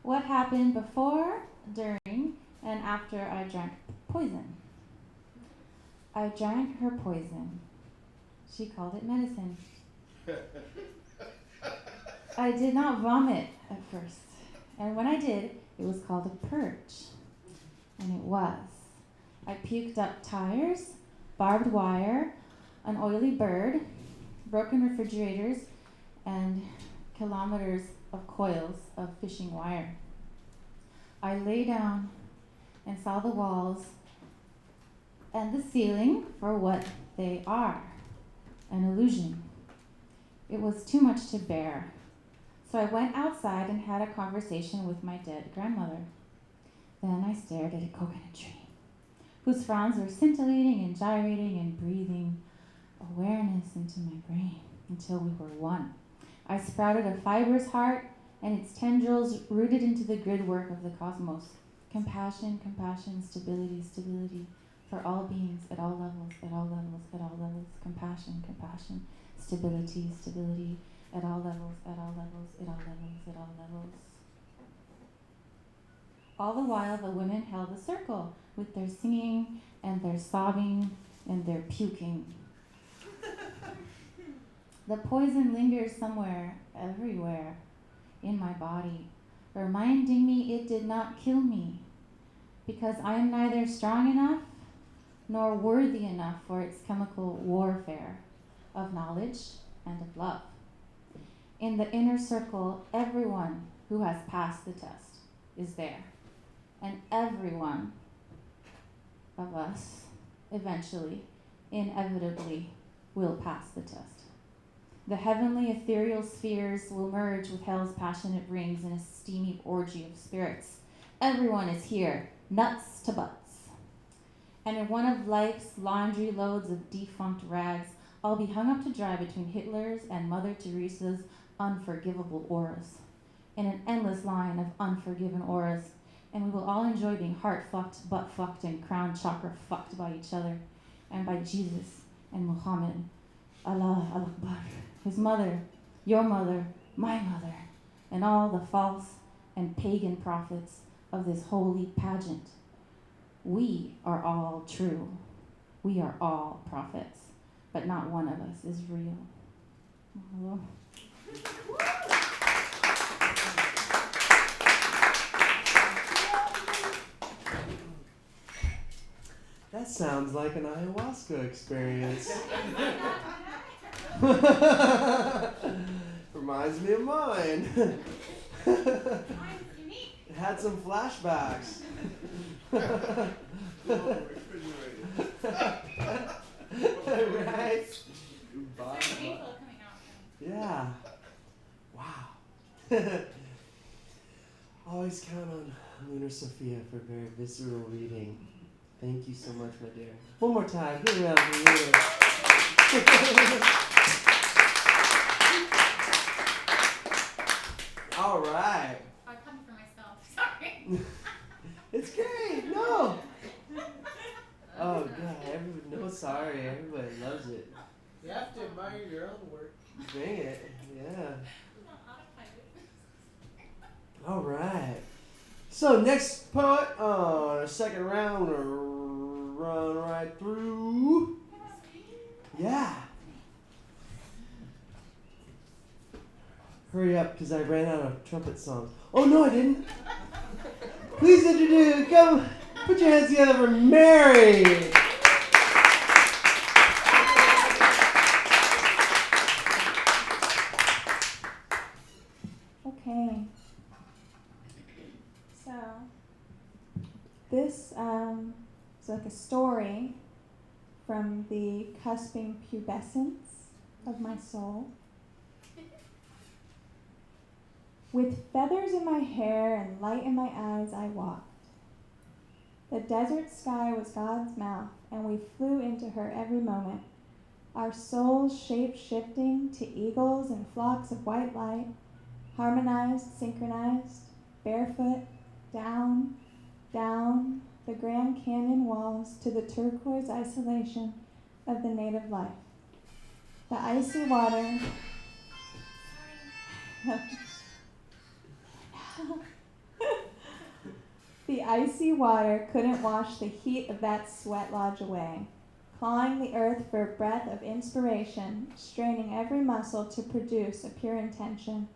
What happened before, during, and after I drank poison? I drank her poison. She called it medicine. I did not vomit at first, and when I did, it was called a purge. And it was. I puked up tires, barbed wire, an oily bird, broken refrigerators, and kilometers of coils of fishing wire. I lay down and saw the walls and the ceiling for what they are, an illusion. It was too much to bear. So I went outside and had a conversation with my dead grandmother. Then I stared at a coconut tree, whose fronds were scintillating and gyrating and breathing awareness into my brain until we were one. I sprouted a fibrous heart and its tendrils rooted into the grid work of the cosmos. Compassion, compassion, stability, stability for all beings at all levels, at all levels, at all levels. Compassion, compassion, stability, stability at all levels, at all levels, at all levels, at all levels. All the while, the women held a circle with their singing and their sobbing and their puking. The poison lingers somewhere, everywhere, in my body, reminding me it did not kill me, because I am neither strong enough nor worthy enough for its chemical warfare of knowledge and of love. In the inner circle, everyone who has passed the test is there, and everyone of us eventually, inevitably, will pass the test. The heavenly ethereal spheres will merge with hell's passionate rings in a steamy orgy of spirits. Everyone is here, nuts to butts. And in one of life's laundry loads of defunct rags, I'll be hung up to dry between Hitler's and Mother Teresa's unforgivable auras. In an endless line of unforgiven auras. And we will all enjoy being heart-fucked, butt-fucked, and crown chakra-fucked by each other. And by Jesus and Muhammad. Allah Akbar. His mother, your mother, my mother, and all the false and pagan prophets of this holy pageant. We are all true. We are all prophets, but not one of us is real. Oh. That sounds like an ayahuasca experience. Reminds me of mine. Mine's unique. It had some flashbacks. Right? Yeah. Wow. Always count on Lunar Sophia for a very visceral reading. Thank you so much, my dear. One more time. Give it up for you. All right. I come for myself. Sorry. It's great. No. Oh, God. No, sorry. Everybody loves it. You have to admire your own work. Bring it. Yeah. All right. So, next poet on our second round. We're going to run right through. Yeah. Hurry up, because I ran out of trumpet songs. Oh, no, I didn't. Please introduce, come, put your hands together for Mary. Okay. So, this is like a story from the cusping pubescence of my soul. With feathers in my hair and light in my eyes, I walked. The desert sky was God's mouth, and we flew into her every moment, our souls shape-shifting to eagles and flocks of white light, harmonized, synchronized, barefoot, down, down the Grand Canyon walls to the turquoise isolation of the native life. The icy water... The icy water couldn't wash the heat of that sweat lodge away. Clawing the earth for a breath of inspiration, straining every muscle to produce a pure intention.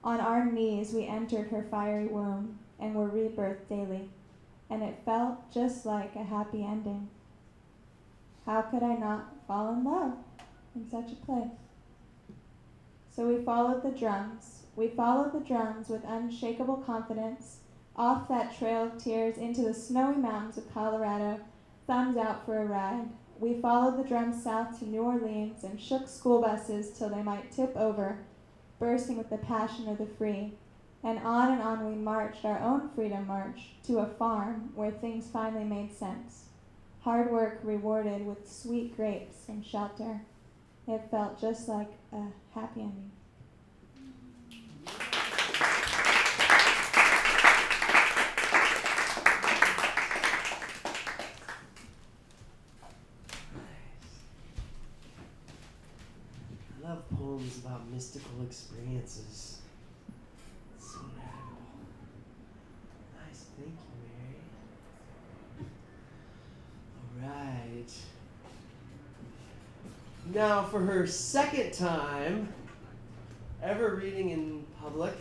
On our knees we entered her fiery womb and were rebirthed daily, and it felt just like a happy ending. How could I not fall in love in such a place? So we followed the drums. We followed the drums with unshakable confidence, off that trail of tears into the snowy mountains of Colorado, thumbs out for a ride. We followed the drums south to New Orleans and shook school buses till they might tip over, bursting with the passion of the free. And on we marched our own freedom march to a farm where things finally made sense. Hard work rewarded with sweet grapes and shelter. It felt just like a happy ending. I love poems about mystical experiences. So radical. Nice, thank you, Mary. Alright. Now for her second time ever reading in public,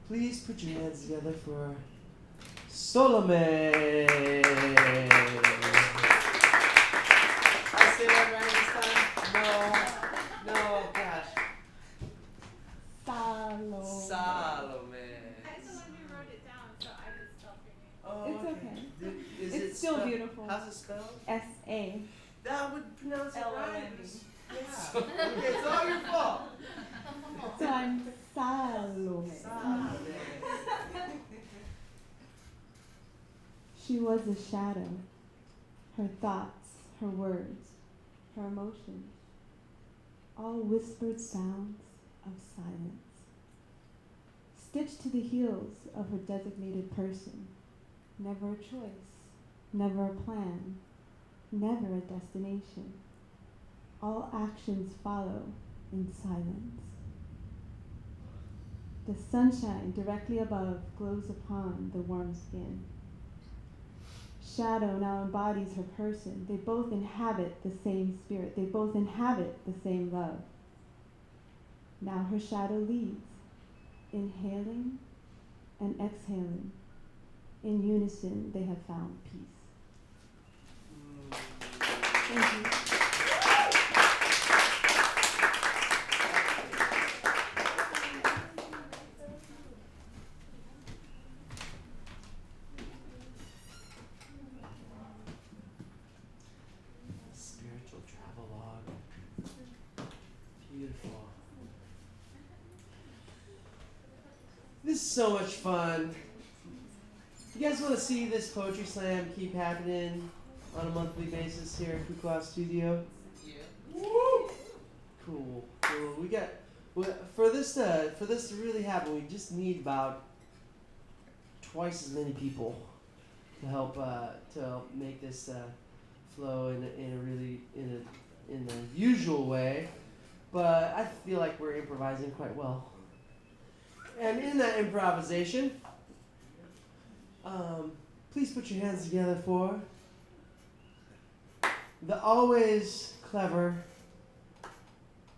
please put your hands together for Salome. I say that right this time? No, gosh. Salome. I'm the one who wrote it down, so I just spelled your name. Oh, It's okay. Is It's it still spelled- beautiful. How's it spelled? S-A. That would pronounce it right. L-O-M-E. Yeah. Okay, it's all your fault. So I'm Salome. Salome. She was a shadow. Her thoughts, her words, her emotions, all whispered sounds of silence. Stitched to the heels of her designated person. Never a choice, never a plan, never a destination. All actions follow in silence. The sunshine directly above glows upon the warm skin. Shadow now embodies her person. They both inhabit the same spirit. They both inhabit the same love. Now her shadow leads, inhaling and exhaling. In unison, they have found peace. Thank you. Spiritual travelogue. Beautiful. This is so much fun. You guys want to see this poetry slam keep happening on a monthly basis here at Kukla Studio? Yeah. Cool. We got for this to really happen. We just need about twice as many people to help make this flow in the usual way. But I feel like we're improvising quite well. And in that improvisation, please put your hands together for the always clever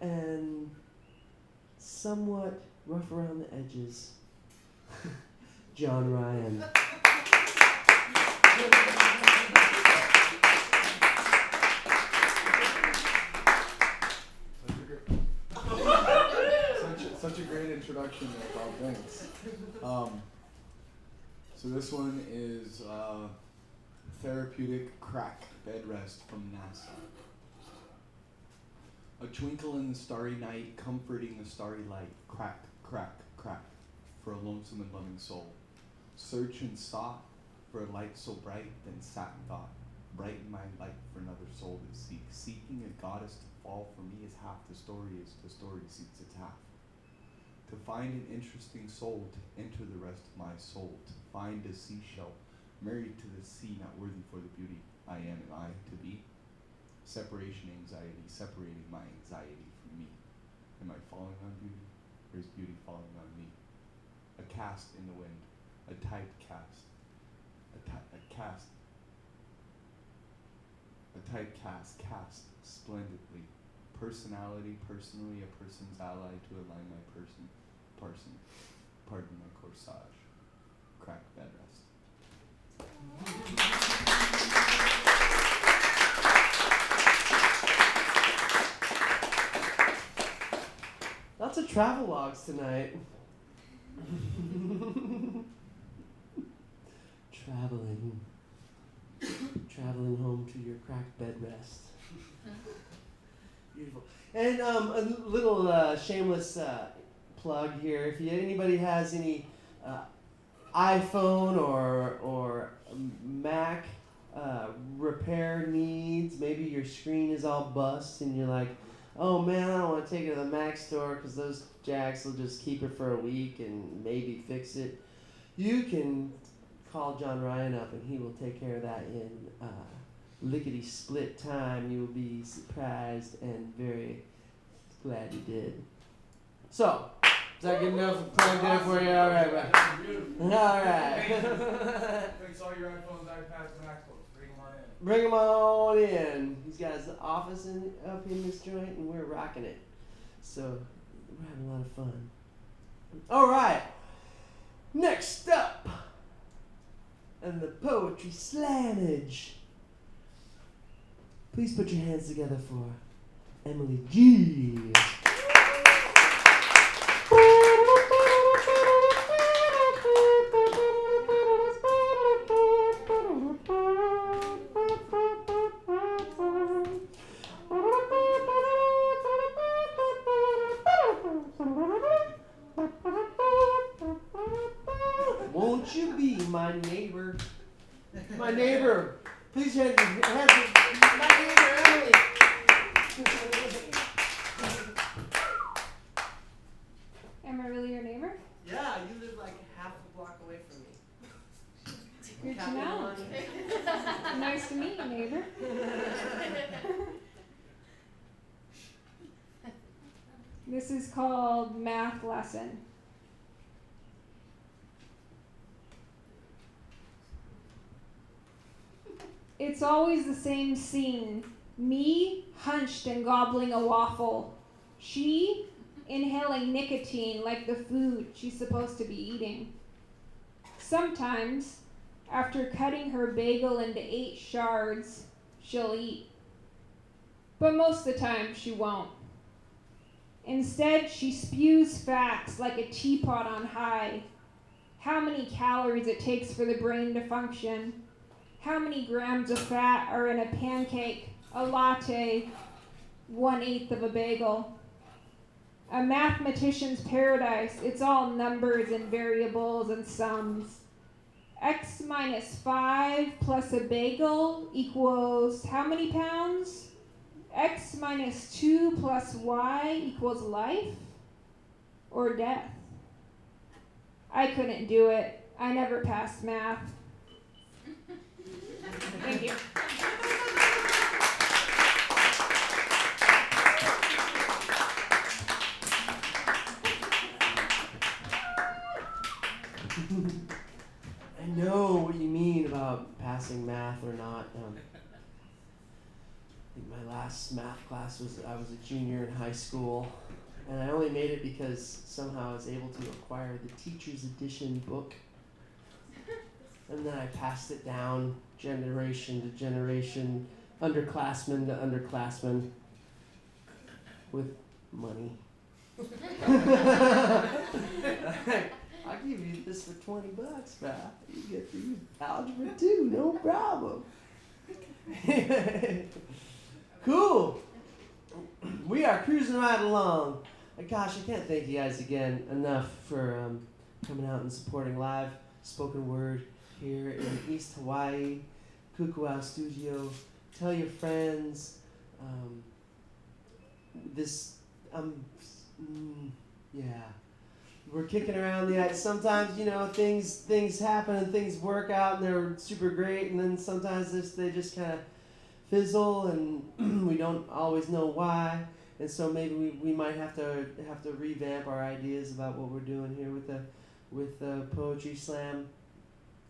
and somewhat rough around the edges, John Ryan. Such a great introduction there, Bob. Thanks. So this one is Therapeutic Crack Bed Rest from NASA. A twinkle in the starry night, comforting the starry light. Crack, crack, crack, for a lonesome and loving soul. Search and sought for a light so bright, then sat and thought. Brighten my light for another soul to seek. Seeking a goddess to fall for me is half the story, as the story seeks its half. To find an interesting soul, to enter the rest of my soul. To find a seashell, married to the sea, not worthy for the beauty I am and I to be. Separation anxiety, separating my anxiety from me. Am I falling on beauty, or is beauty falling on me? A cast in the wind, a typecast, a typecast cast splendidly. Personality, personally, a person's ally to align my pardon my corsage. Crack bed rest. Lots of travel logs tonight. Traveling home to your cracked bed rest. Beautiful. And a little shameless plug here. If anybody has any iPhone or Mac repair needs, maybe your screen is all bust and you're like, oh man, I don't want to take it to the Mac store because those jacks will just keep it for a week and maybe fix it. You can call John Ryan up and he will take care of that in lickety-split time. You will be surprised and very glad you did. So, is that good enough? Plugged in for you? All right, right. All right. Fix all your iPhones, iPads, and MacBooks. Bring them on in. Bring him on in. He's got his office up in this joint, and we're rocking it. So, we're having a lot of fun. All right. Next up, and the Poetry Slammage. Please put your hands together for Emily G. Won't you be my neighbor? My neighbor. Please hand me my neighbor Emily. Am I really your neighbor? Yeah, you live like half a block away from me. Good to know. Nice to meet you, neighbor. This is called Math Lesson. It's always the same scene. Me, hunched and gobbling a waffle. She, inhaling nicotine like the food she's supposed to be eating. Sometimes, after cutting her bagel into 8 shards, she'll eat. But most of the time, she won't. Instead, she spews facts like a teapot on high. How many calories it takes for the brain to function. How many grams of fat are in a pancake, a latte, 1/8 of a bagel? A mathematician's paradise, it's all numbers and variables and sums. X minus 5 plus a bagel equals how many pounds? X minus 2 plus Y equals life or death? I couldn't do it. I never passed math. Thank you. I know what you mean about passing math or not. I think my last math class I was a junior in high school, and I only made it because somehow I was able to acquire the teacher's edition book. And then I passed it down generation to generation, underclassmen to underclassmen, with money. I'll give you this for $20, pal. You get to use algebra 2, no problem. Cool. We are cruising right along. Gosh, I can't thank you guys again enough for coming out and supporting live spoken word here in East Hawaii, Kukuau Studio. Tell your friends. We're kicking around the idea. Sometimes, things happen and things work out and they're super great, and then sometimes they just kind of fizzle and we don't always know why. And so maybe we might have to revamp our ideas about what we're doing here with the Poetry Slam.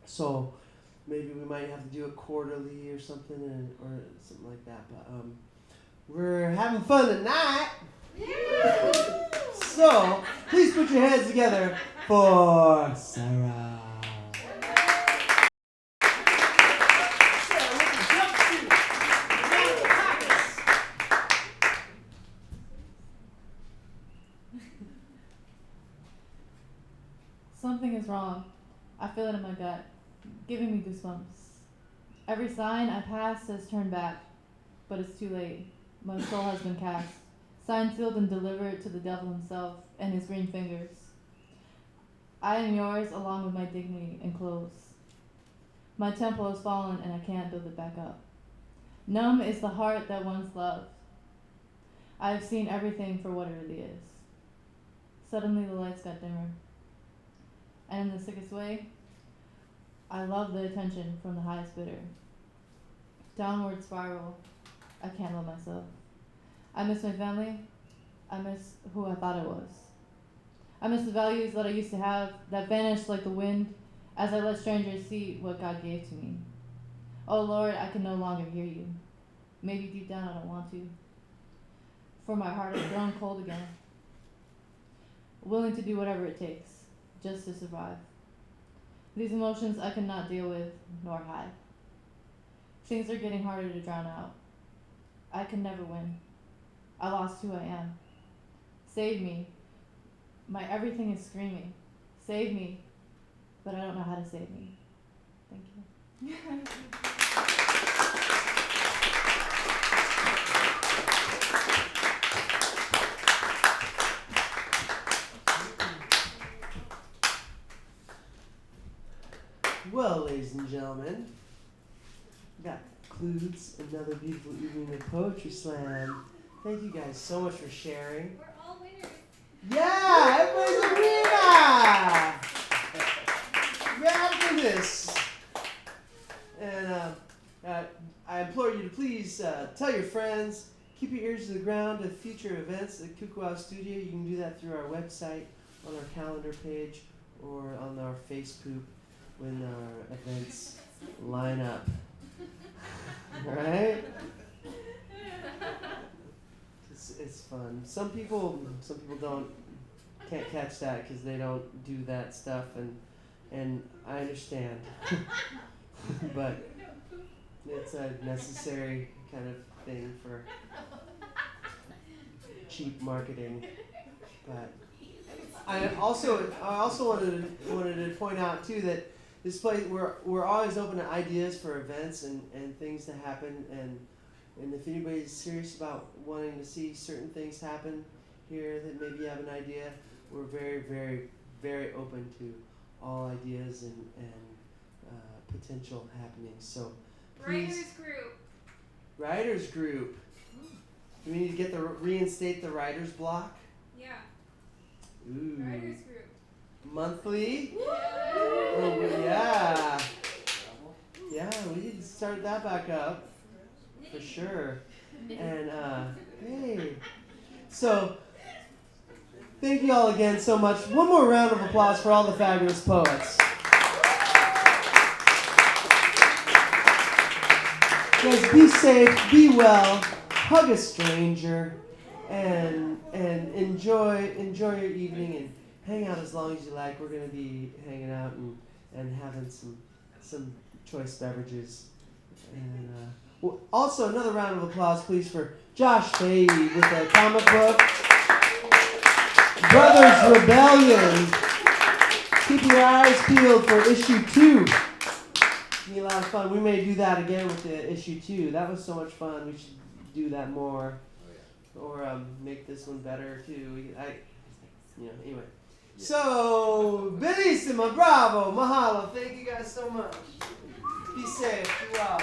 So maybe we might have to do it quarterly or something, or something like that. But we're having fun tonight. So please put your hands together for Sarah. Something is wrong. I feel it in my gut, giving me goosebumps. Every sign I passed has turned back, but it's too late. My soul has been cast, signed, sealed, and delivered to the devil himself and his green fingers. I am yours along with my dignity and clothes. My temple has fallen and I can't build it back up. Numb is the heart that once loved. I have seen everything for what it really is. Suddenly the lights got dimmer. And in the sickest way, I love the attention from the highest bidder. Downward spiral, I can't love myself. I miss my family. I miss who I thought I was. I miss the values that I used to have that vanished like the wind as I let strangers see what God gave to me. Oh Lord, I can no longer hear you. Maybe deep down I don't want to. For my heart has grown cold again. Willing to do whatever it takes just to survive. These emotions I cannot deal with nor hide. Things are getting harder to drown out. I can never win. I lost who I am. Save me. My everything is screaming. Save me. But I don't know how to save me. Thank you. Well, ladies and gentlemen, that concludes another beautiful evening of Poetry Slam. Thank you guys so much for sharing. We're all winners. Yeah, everybody's a winner! Yeah, after this. And I implore you to please tell your friends, keep your ears to the ground to future events at Kukuau Studio. You can do that through our website, on our calendar page, or on our Facebook when our events line up. Right? It's fun. Some people can't catch that because they don't do that stuff, and I understand. But it's a necessary kind of thing for cheap marketing. But I also wanted to point out too that this place we're always open to ideas for events and things to happen, and if anybody's serious about wanting to see certain things happen here that maybe you have an idea, we're very, very, very open to all ideas and potential happenings. So please, writers group. Do we need to reinstate the writer's block? Yeah. Ooh. Writers group. Monthly? Yeah. Oh, yeah. Yeah, we need to start that back up for sure. And hey, so thank you all again so much. One more round of applause for all the fabulous poets. Guys, be safe, be well, hug a stranger, and enjoy your evening and hang out as long as you like. We're gonna be hanging out and having some choice beverages. And also another round of applause, please, for Josh Fahey with the comic book Brothers Rebellion. Keep your eyes peeled for issue 2. Be a lot of fun. We may do that again with the issue 2. That was so much fun. We should do that more, or make this one better too. Anyway. So, bellissima, bravo, mahalo. Thank you guys so much. Be safe. Be well.